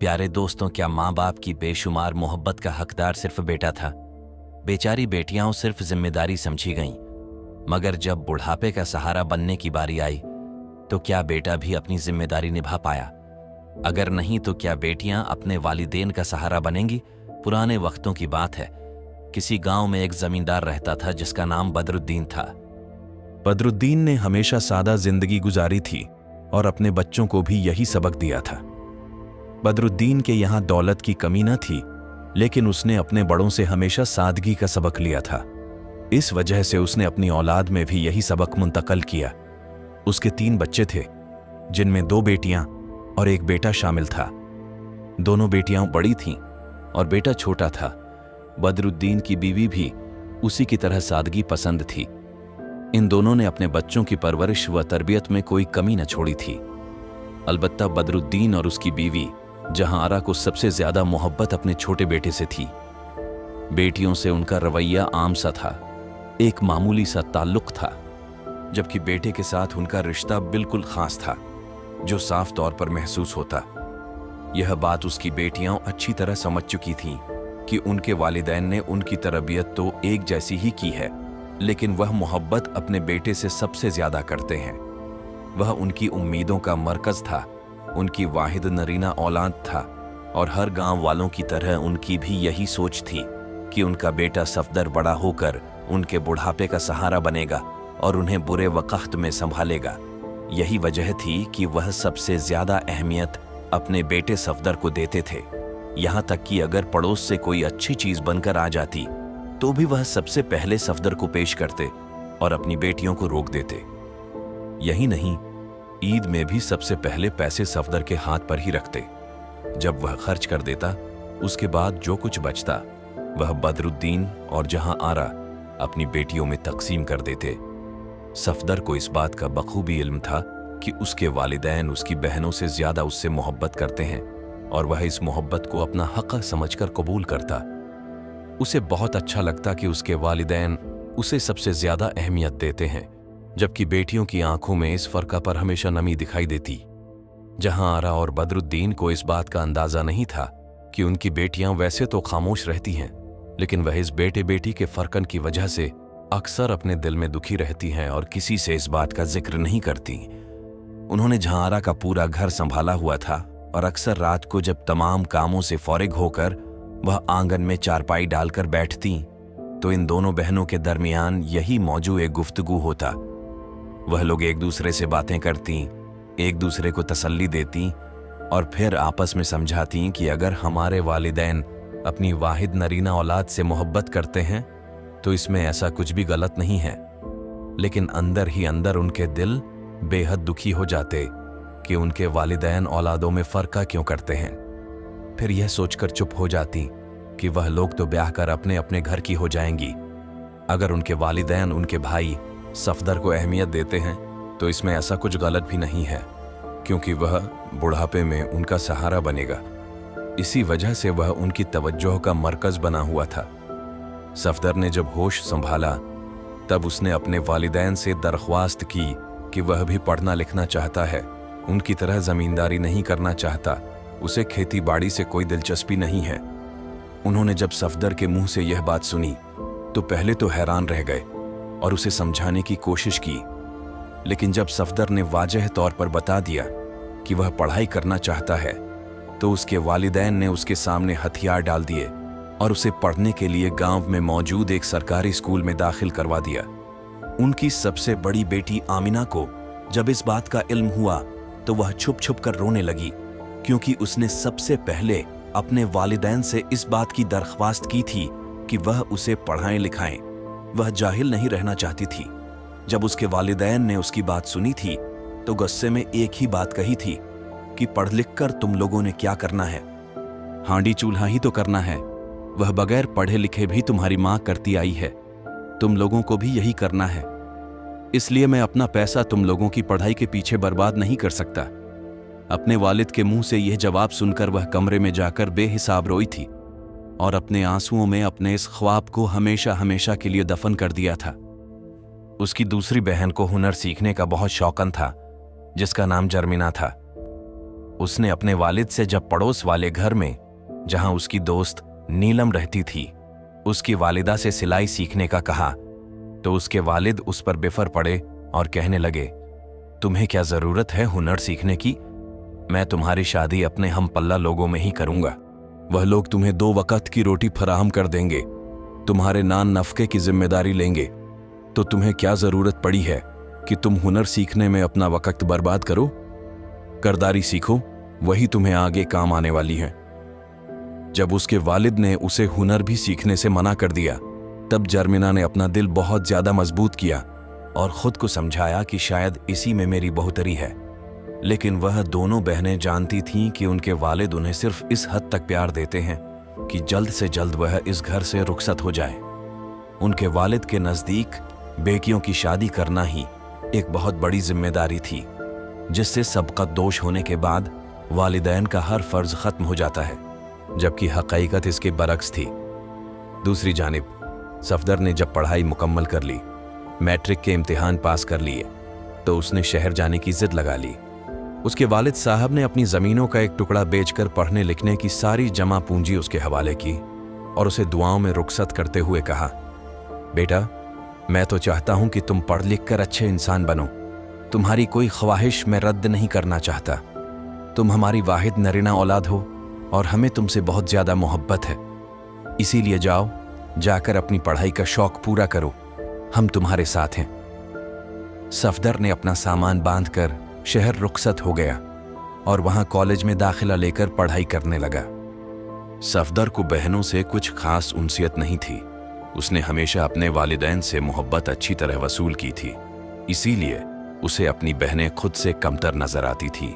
प्यारे दोस्तों, क्या माँ बाप की बेशुमार मोहब्बत का हकदार सिर्फ बेटा था? बेचारी बेटियां सिर्फ जिम्मेदारी समझी गईं, मगर जब बुढ़ापे का सहारा बनने की बारी आई तो क्या बेटा भी अपनी जिम्मेदारी निभा पाया? अगर नहीं तो क्या बेटियां अपने वालिदैन का सहारा बनेंगी? पुराने वक्तों की बात है। किसी गांव में एक जमींदार रहता था जिसका नाम बदरुद्दीन था। बदरुद्दीन ने हमेशा सादा जिंदगी गुजारी थी और अपने बच्चों को भी यही सबक दिया था। बदरुद्दीन के यहाँ दौलत की कमी न थी, लेकिन उसने अपने बड़ों से हमेशा सादगी का सबक लिया था। इस वजह से उसने अपनी औलाद में भी यही सबक मुंतकल किया। उसके 3 बच्चे थे, जिनमें 2 बेटियां और 1 बेटा शामिल था। दोनों बेटियां बड़ी थीं और बेटा छोटा था। बदरुद्दीन की बीवी भी उसी की तरह सादगी पसंद थी। इन दोनों ने अपने बच्चों की परवरिश व तरबियत में कोई कमी न छोड़ी थी। अलबत्ता बदरुद्दीन और उसकी बीवी जहांआरा को सबसे ज्यादा मोहब्बत अपने छोटे बेटे से थी। बेटियों से उनका रवैया आम सा था, एक मामूली सा ताल्लुक था, जबकि बेटे के साथ उनका रिश्ता बिल्कुल खास था, जो साफ तौर पर महसूस होता। यह बात उसकी बेटियां अच्छी तरह समझ चुकी थीं कि उनके वालिदैन ने उनकी तरबियत तो एक जैसी ही की है, लेकिन वह मोहब्बत अपने बेटे से सबसे ज्यादा करते हैं। वह उनकी उम्मीदों का मरकज था, उनकी वाहिद नरीना औलाद था, और हर गांव वालों की तरह उनकी भी यही सोच थी कि उनका बेटा सफदर बड़ा होकर उनके बुढ़ापे का सहारा बनेगा और उन्हें बुरे वक्त में संभालेगा। यही वजह थी कि वह सबसे ज्यादा अहमियत अपने बेटे सफदर को देते थे। यहाँ तक कि अगर पड़ोस से कोई अच्छी चीज बनकर आ जाती तो भी वह सबसे पहले सफदर को पेश करते और अपनी बेटियों को रोक देते। यही नहीं, ईद में भी सबसे पहले पैसे सफदर के हाथ पर ही रखते। जब वह खर्च कर देता, उसके बाद जो कुछ बचता वह बदरुद्दीन और जहांआरा अपनी बेटियों में तकसीम कर देते। सफदर को इस बात का बखूबी इल्म था कि उसके वालिदैन उसकी बहनों से ज्यादा उससे मोहब्बत करते हैं और वह इस मोहब्बत को अपना हक समझकर कबूल करता। उसे बहुत अच्छा लगता कि उसके वालिदैन उसे सबसे ज्यादा अहमियत देते हैं, जबकि बेटियों की आंखों में इस फर्क पर हमेशा नमी दिखाई देती। जहांआरा और बदरुद्दीन को इस बात का अंदाजा नहीं था कि उनकी बेटियां वैसे तो खामोश रहती हैं, लेकिन वह इस बेटे बेटी के फर्कन की वजह से अक्सर अपने दिल में दुखी रहती हैं और किसी से इस बात का जिक्र नहीं करती। उन्होंने जहांआरा का पूरा घर संभाला हुआ था और अक्सर रात को जब तमाम कामों से फौरिग होकर वह आंगन में चारपाई डालकर बैठती तो इन दोनों बहनों के दरमियान यही मौजू एक गुफ्तगू होता। वह लोग एक दूसरे से बातें करती, एक दूसरे को तसल्ली देती और फिर आपस में समझाती कि अगर हमारे वालिदैन अपनी वाहिद नरीना औलाद से मोहब्बत करते हैं तो इसमें ऐसा कुछ भी गलत नहीं है। लेकिन अंदर ही अंदर उनके दिल बेहद दुखी हो जाते कि उनके वालिदैन औलादों में फर्क क्यों करते हैं। फिर यह सोचकर चुप हो जाती कि वह लोग तो ब्याह कर अपने अपने घर की हो जाएंगी। अगर उनके वालिदैन उनके भाई सफदर को अहमियत देते हैं तो इसमें ऐसा कुछ गलत भी नहीं है, क्योंकि वह बुढ़ापे में उनका सहारा बनेगा। इसी वजह से वह उनकी तवज्जो का मरकज बना हुआ था। सफदर ने जब होश संभाला तब उसने अपने वालिदैन से दरख्वास्त की कि वह भी पढ़ना लिखना चाहता है, उनकी तरह जमींदारी नहीं करना चाहता, उसे खेती बाड़ी से कोई दिलचस्पी नहीं है। उन्होंने जब सफदर के मुंह से यह बात सुनी तो पहले तो हैरान रह गए और उसे समझाने की कोशिश की, लेकिन जब सफदर ने वाजह तौर पर बता दिया कि वह पढ़ाई करना चाहता है तो उसके वालिदैन ने उसके सामने हथियार डाल दिए और उसे पढ़ने के लिए गांव में मौजूद एक सरकारी स्कूल में दाखिल करवा दिया। उनकी सबसे बड़ी बेटी आमिना को जब इस बात का इल्म हुआ तो वह छुप छुप कर रोने लगी, क्योंकि उसने सबसे पहले अपने वालिदैन से इस बात की दरख्वास्त की थी कि वह उसे पढ़ाएं लिखाएं। वह जाहिल नहीं रहना चाहती थी। जब उसके वालिदैन ने उसकी बात सुनी थी तो गुस्से में एक ही बात कही थी कि पढ़ लिख कर तुम लोगों ने क्या करना है, हांडी चूल्हा ही तो करना है। वह बगैर पढ़े लिखे भी तुम्हारी माँ करती आई है, तुम लोगों को भी यही करना है। इसलिए मैं अपना पैसा तुम लोगों की पढ़ाई के पीछे बर्बाद नहीं कर सकता। अपने वालिद के मुंह से यह जवाब सुनकर वह कमरे में जाकर बेहिसाब रोई थी और अपने आंसुओं में अपने इस ख्वाब को हमेशा हमेशा के लिए दफन कर दिया था। उसकी दूसरी बहन को हुनर सीखने का बहुत शौकन था, जिसका नाम जर्मिना था। उसने अपने वालिद से जब पड़ोस वाले घर में, जहां उसकी दोस्त नीलम रहती थी, उसकी वालिदा से सिलाई सीखने का कहा, तो उसके वालिद उस पर बिफर पड़े और कहने लगे, तुम्हें क्या जरूरत है हुनर सीखने की? मैं तुम्हारी शादी अपने हम पल्ला लोगों में ही करूंगा। वह लोग तुम्हें 2 वक्त की रोटी फराहम कर देंगे, तुम्हारे नान नफके की जिम्मेदारी लेंगे, तो तुम्हें क्या जरूरत पड़ी है कि तुम हुनर सीखने में अपना वक्त बर्बाद करो? करदारी सीखो, वही तुम्हें आगे काम आने वाली है। जब उसके वालिद ने उसे हुनर भी सीखने से मना कर दिया, तब जर्मिना ने अपना दिल बहुत ज्यादा मजबूत किया और खुद को समझाया कि शायद इसी में मेरी बहुतरी है। लेकिन वह दोनों बहनें जानती थीं कि उनके वालिद उन्हें सिर्फ इस हद तक प्यार देते हैं कि जल्द से जल्द वह इस घर से रुखसत हो जाए। उनके वालिद के नजदीक बेटियों की शादी करना ही एक बहुत बड़ी जिम्मेदारी थी, जिससे सबका दोष होने के बाद वालिदैन का हर फर्ज खत्म हो जाता है, जबकि हकीकत इसके बरक्स थी। दूसरी जानिब सफदर ने जब पढ़ाई मुकम्मल कर ली, मैट्रिक के इम्तिहान पास कर लिए, तो उसने शहर जाने की जिद लगा ली। उसके वालिद साहब ने अपनी ज़मीनों का एक टुकड़ा बेचकर पढ़ने लिखने की सारी जमा पूंजी उसके हवाले की और उसे दुआओं में रुखसत करते हुए कहा, बेटा, मैं तो चाहता हूं कि तुम पढ़ लिख कर अच्छे इंसान बनो। तुम्हारी कोई ख्वाहिश मैं रद्द नहीं करना चाहता। तुम हमारी वाहिद नरीना औलाद हो और हमें तुमसे बहुत ज़्यादा मोहब्बत है। इसीलिए जाओ, जाकर अपनी पढ़ाई का शौक पूरा करो, हम तुम्हारे साथ हैं। सफदर ने अपना सामान बांधकर शहर रुखसत हो गया और वहां कॉलेज में दाखिला लेकर पढ़ाई करने लगा। सफदर को बहनों से कुछ खास उनसियत नहीं थी। उसने हमेशा अपने वालिदैन से मोहब्बत अच्छी तरह वसूल की थी, इसीलिए उसे अपनी बहनें खुद से कमतर नजर आती थी।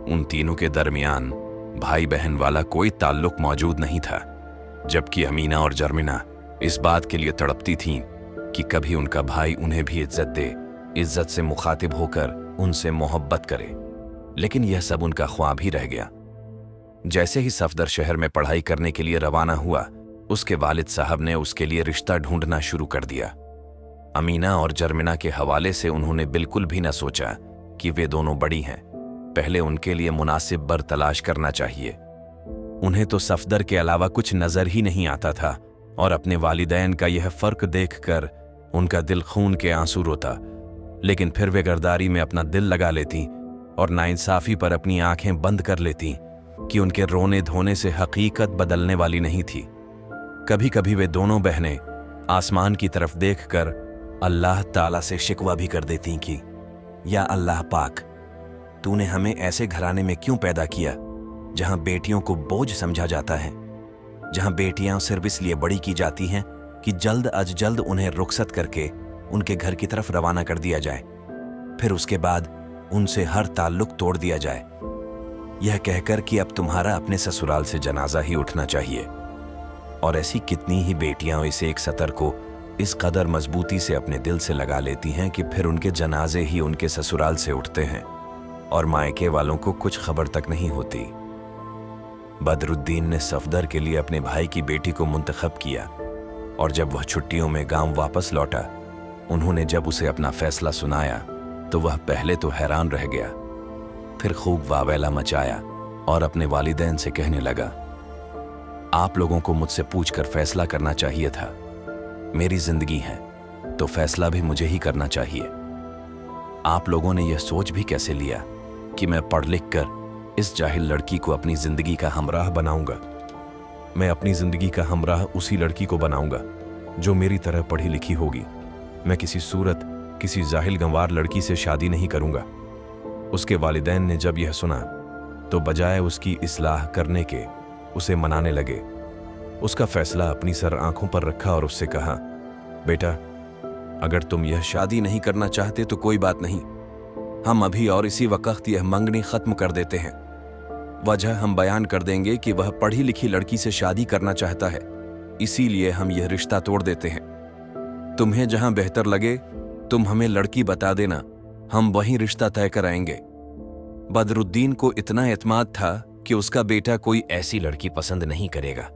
उन तीनों के दरमियान भाई बहन वाला कोई ताल्लुक मौजूद नहीं था, जबकि अमीना और जर्मिना इस बात के लिए तड़पती थीं कि कभी उनका भाई उन्हें भी इज्जत दे, इज्जत से मुखातिब होकर उनसे मोहब्बत करे। लेकिन यह सब उनका ख्वाब ही रह गया। जैसे ही सफदर शहर में पढ़ाई करने के लिए रवाना हुआ, उसके वालिद साहब ने उसके लिए रिश्ता ढूंढना शुरू कर दिया। अमीना और जर्मिना के हवाले से उन्होंने बिल्कुल भी न सोचा कि वे दोनों बड़ी हैं, पहले उनके लिए मुनासिब बर तलाश करना चाहिए। उन्हें तो सफदर के अलावा कुछ नजर ही नहीं आता था और अपने वालिदैन का यह फर्क देखकर उनका दिल खून के आंसू रोता। लेकिन फिर वे गरदारी में अपना दिल लगा लेती और नाइंसाफी पर अपनी आंखें बंद कर लेती कि उनके रोने धोने से हकीकत बदलने वाली नहीं थी। कभी कभी वे दोनों बहनें आसमान की तरफ देखकर अल्लाह ताला से शिकवा भी कर देती कि या अल्लाह पाक, तूने हमें ऐसे घराने में क्यों पैदा किया जहां बेटियों को बोझ समझा जाता है, जहां बेटियां सिर्फ इसलिए बड़ी की जाती हैं कि जल्द अज जल्द उन्हें रुखसत करके उनके घर की तरफ रवाना कर दिया जाए, फिर उसके बाद उनसे हर ताल्लुक तोड़ दिया जाए, यह कहकर कि अब तुम्हारा अपने ससुराल से जनाजा ही उठना चाहिए। और ऐसी कितनी ही बेटियां इस एक सतर को इस कदर मजबूती से अपने दिल से लगा लेती हैं कि फिर उनके जनाजे ही उनके ससुराल से उठते हैं और मायके वालों को कुछ खबर तक नहीं होती। बदरुद्दीन ने सफदर के लिए अपने भाई की बेटी को मुंतखब किया और जब वह छुट्टियों में गांव वापस लौटा, उन्होंने जब उसे अपना फैसला सुनाया तो वह पहले तो हैरान रह गया, फिर खूब वावेला मचाया और अपने वालिदैन से कहने लगा, आप लोगों को मुझसे पूछकर फैसला करना चाहिए था। मेरी जिंदगी है तो फैसला भी मुझे ही करना चाहिए। आप लोगों ने यह सोच भी कैसे लिया कि मैं पढ़ लिख कर इस जाहिल लड़की को अपनी जिंदगी का हमराह बनाऊंगा? मैं अपनी जिंदगी का हमराह उसी लड़की को बनाऊंगा जो मेरी तरह पढ़ी लिखी होगी। मैं किसी सूरत किसी जाहिल गंवार लड़की से शादी नहीं करूंगा। उसके वालिदैन ने जब यह सुना तो बजाय उसकी इस्लाह करने के उसे मनाने लगे। उसका फैसला अपनी सर आंखों पर रखा और उससे कहा, बेटा, अगर तुम यह शादी नहीं करना चाहते तो कोई बात नहीं, हम अभी और इसी वक्त यह मंगनी खत्म कर देते हैं। वजह हम बयान कर देंगे कि वह पढ़ी लिखी लड़की से शादी करना चाहता है, इसीलिए हम यह रिश्ता तोड़ देते हैं। तुम्हें जहां बेहतर लगे तुम हमें लड़की बता देना, हम वहीं रिश्ता तय कराएंगे। बदरुद्दीन को इतना एतमाद था कि उसका बेटा कोई ऐसी लड़की पसंद नहीं करेगा